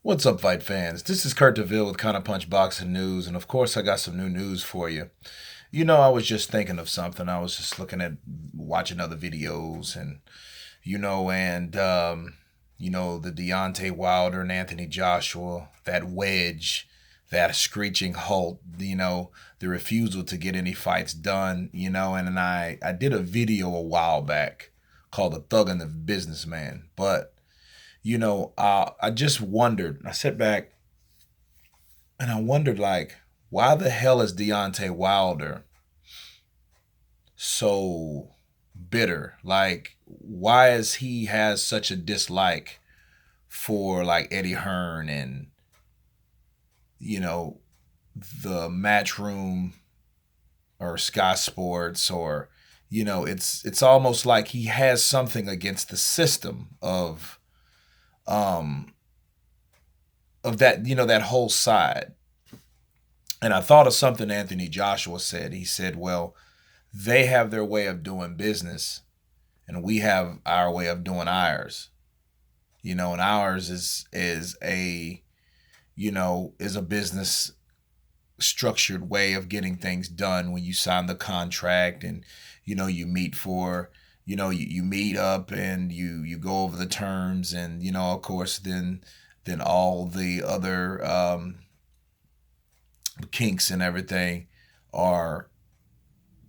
What's up, fight fans? This is Kurt DeVille with Counterpunch Boxing News, and of course, I got some new news for you. I was just thinking of something. I was just looking at watching other videos, and the Deontay Wilder and Anthony Joshua, that wedge, that screeching halt, the refusal to get any fights done, and I did a video a while back called "The Thug and the Businessman," but I just wondered. I sat back and I wondered, like, why the hell is Deontay Wilder so bitter? Like, why is he has such a dislike for like Eddie Hearn and you know the Matchroom or Sky Sports or it's almost like he has something against the system um of that that whole side. And I thought of something Anthony Joshua said. He said, well, they have their way of doing business and we have our way of doing ours. And ours is a business structured way of getting things done. When you sign the contract and you meet for you meet up and you go over the terms, and of course then all the other kinks and everything are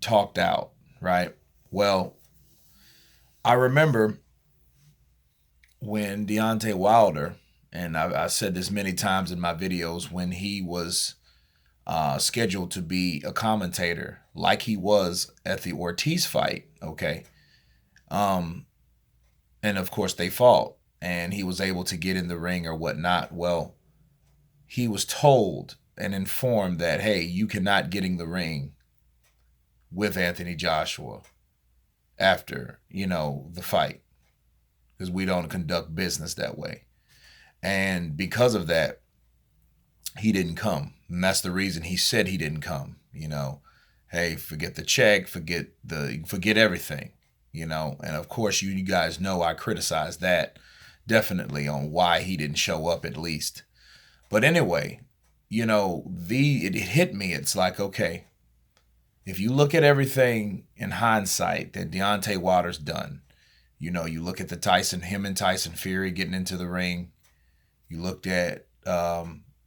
talked out, right? Well, I remember when Deontay Wilder, and I said this many times in my videos, when he was scheduled to be a commentator, like he was at the Ortiz fight, okay? And of course they fought, and he was able to get in the ring or whatnot. Well, he was told and informed that, hey, you cannot get in the ring with Anthony Joshua after, the fight, because we don't conduct business that way. And because of that, he didn't come. And that's the reason he said he didn't come. Hey, forget the check, forget everything, And of course, you guys know I criticized that definitely on why he didn't show up at least. But anyway, it hit me. It's like, okay, if you look at everything in hindsight that Deontay Wilder's done, you look at him and Tyson Fury getting into the ring. You looked at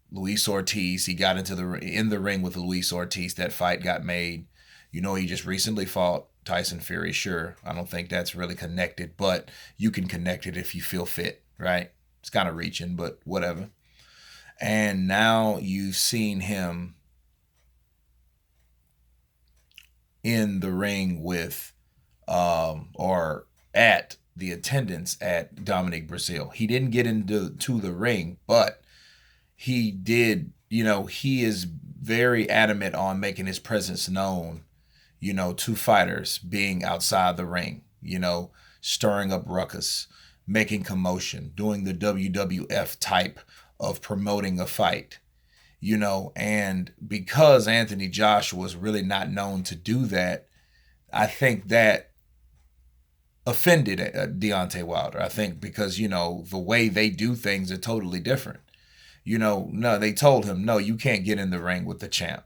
Luis Ortiz. He got in the ring with Luis Ortiz. That fight got made. He just recently fought Tyson Fury. Sure, I don't think that's really connected, but you can connect it if you feel fit, right? It's kind of reaching, but whatever. And now you've seen him in the ring with or at the attendance at Dominic Brazil. He didn't get into the ring, but he did, he is very adamant on making his presence known, to fighters, being outside the ring, stirring up ruckus, making commotion, doing the WWF type of promoting a fight, and because Anthony Joshua is really not known to do that, I think that offended Deontay Wilder. I think because, the way they do things are totally different. No, they told him, no, you can't get in the ring with the champ,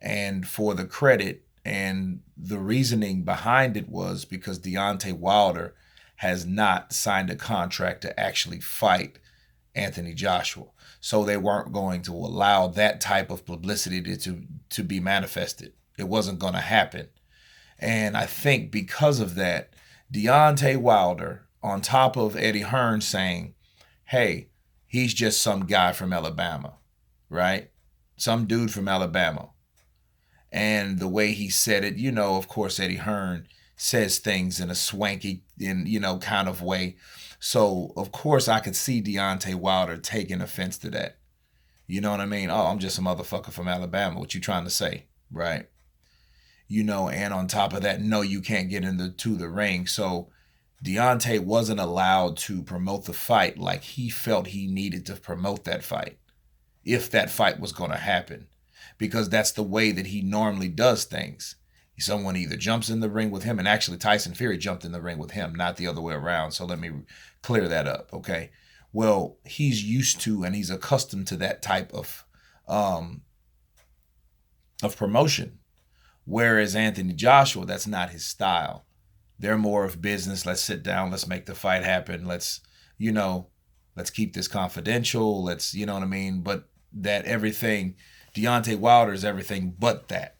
and for the credit and the reasoning behind it was because Deontay Wilder has not signed a contract to actually fight Anthony Joshua. So they weren't going to allow that type of publicity to be manifested. It wasn't going to happen. And I think because of that, Deontay Wilder, on top of Eddie Hearn saying, hey, he's just some guy from Alabama, right? Some dude from Alabama. And the way he said it, of course, Eddie Hearn says things in a swanky, kind of way. So, of course, I could see Deontay Wilder taking offense to that. You know what I mean? Oh, I'm just a motherfucker from Alabama. What you trying to say, right? And on top of that, no, you can't get into the ring. So Deontay wasn't allowed to promote the fight like he felt he needed to promote that fight, if that fight was going to happen, because that's the way that he normally does things. Someone either jumps in the ring with him, and actually Tyson Fury jumped in the ring with him, not the other way around. So let me clear that up, okay? Well, he's used to and he's accustomed to that type of promotion. Whereas Anthony Joshua, that's not his style. They're more of business. Let's sit down. Let's make the fight happen. Let's, you know, let's keep this confidential. Let's, you know what I mean? But that everything, Deontay Wilder is everything but that.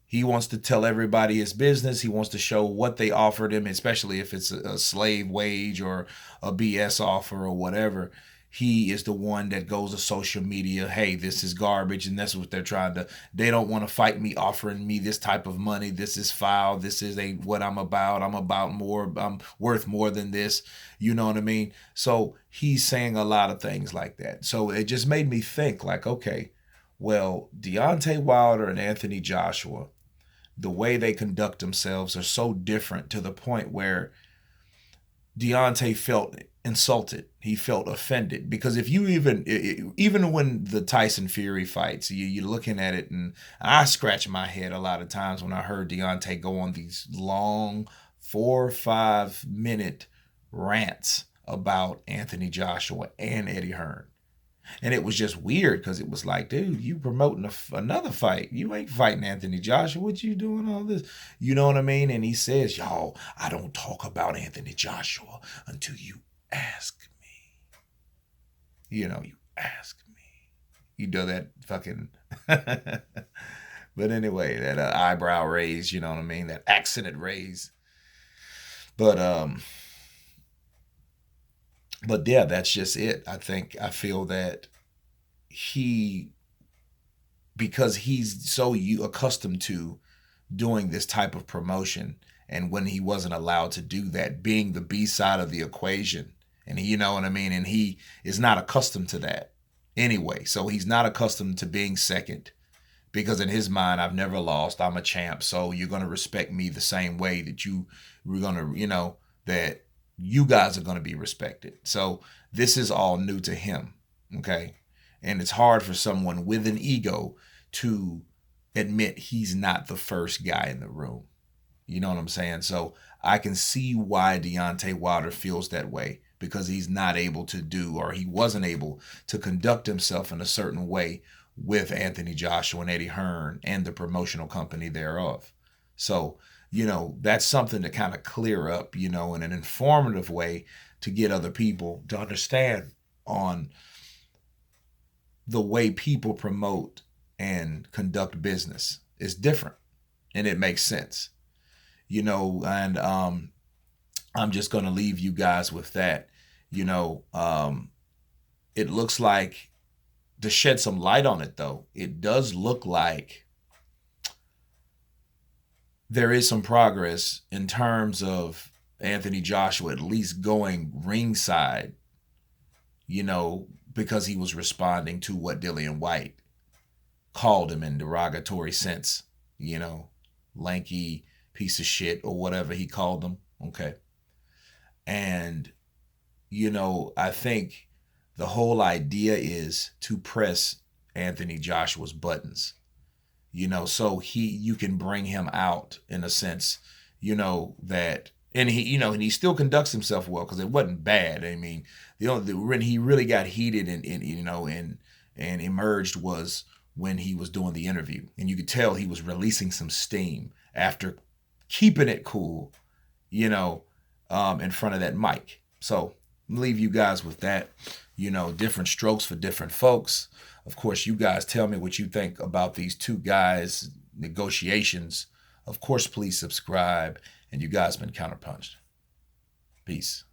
He wants to tell everybody his business. He wants to show what they offered him, especially if it's a slave wage or a BS offer or whatever. He is the one that goes to social media. Hey, this is garbage, and that's what they're trying to. They don't want to fight me, offering me this type of money. This is foul. This is what I'm about. I'm about more. I'm worth more than this. You know what I mean? So he's saying a lot of things like that. So it just made me think, like, okay, well, Deontay Wilder and Anthony Joshua, the way they conduct themselves are so different to the point where Deontay felt insulted. He felt offended because if you even when the Tyson Fury fights, you're looking at it, and I scratch my head a lot of times when I heard Deontay go on these long 4 or 5 minute rants about Anthony Joshua and Eddie Hearn. And it was just weird because it was like, dude, you promoting another fight. You ain't fighting Anthony Joshua. What you doing all this? You know what I mean? And he says, y'all, I don't talk about Anthony Joshua until you ask me. You know, you ask me. You do that fucking... But anyway, that eyebrow raise, you know what I mean? That accented raise. But yeah, that's just it. I feel that because he's so accustomed to doing this type of promotion, and when he wasn't allowed to do that, being the B side of the equation, and you know what I mean, and he is not accustomed to that anyway. So he's not accustomed to being second, because in his mind, I've never lost. I'm a champ, so you're gonna respect me the same way that we're gonna, that you guys are going to be respected. So this is all new to him, okay? And it's hard for someone with an ego to admit he's not the first guy in the room. You know what I'm saying? So I can see why Deontay Wilder feels that way, because he's not able to do, or he wasn't able to conduct himself in a certain way with Anthony Joshua and Eddie Hearn and the promotional company thereof. So that's something to kind of clear up, in an informative way to get other people to understand on the way people promote and conduct business is different, and it makes sense, and I'm just going to leave you guys with that. It looks like, to shed some light on it though, it does look like there is some progress in terms of Anthony Joshua at least going ringside, because he was responding to what Dillian White called him in derogatory sense, lanky piece of shit or whatever he called them. Okay. And, I think the whole idea is to press Anthony Joshua's buttons. So you can bring him out in a sense, that, and he still conducts himself well, because it wasn't bad. I mean, when he really got heated and emerged was when he was doing the interview, and you could tell he was releasing some steam after keeping it cool, in front of that mic. So I'll leave you guys with that, different strokes for different folks. Of course, you guys tell me what you think about these two guys' negotiations. Of course, please subscribe. And you guys been Counterpunched. Peace.